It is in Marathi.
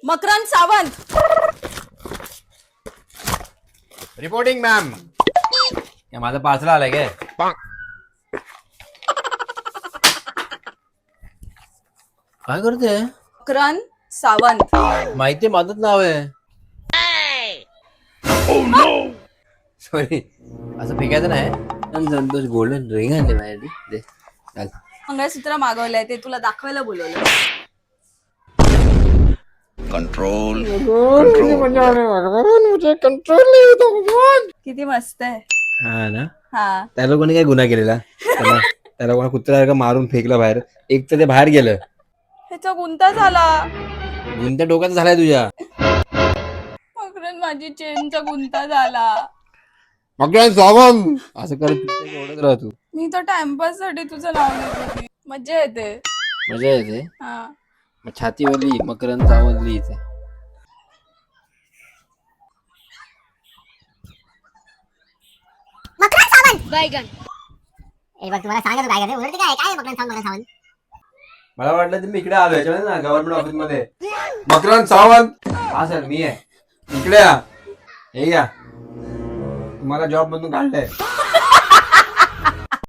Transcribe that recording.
मकरंद सावंत. Reporting ma'am. माझं पार्सल आलंय काय? काय करते? मकरंद सावंत. माहितीये माझंच नाव आहे. सॉरी, असं फेकायचं नाही. संतोष गोल्डन रिंग आणले माझ्यासाठी. दे चाल. मंगळसूत्र मागवलंय ते तुला दाखवायला बोलवलं. कंट्रोल किती मस्त आहे. हा ना. हा त्या लोकांनी काय गुन्हा केलेला? त्या लोकांना कुत्र्यासारखं मारून फेकलं बाहेर. एक तर ते बाहेर गेलं. ह्याचा गुंता झाला. गुंत्या डोक्यात झालाय तुझ्या. मकरंद माझी चेनचा गुंता झाला. मकरंद सावंत असं करत ओढत राहतो. मी तर टाइमपास साठी तुझं नाव घेत होती. मज्जा येते. मजा येते. हा मग छातीवर लिही मकरंद सावंत लिहिते. ए बघ तुम्हाला सांगत काय उलट काय काय मकरंद सावंत. मला वाटलं तुम्ही इकडे आलोय ना गव्हर्नमेंट ऑफिस मध्ये. मकरंद सावंत. हा सर मी आहे. इकडे या. हे घ्या तुम्हाला जॉब मधून काढलंय.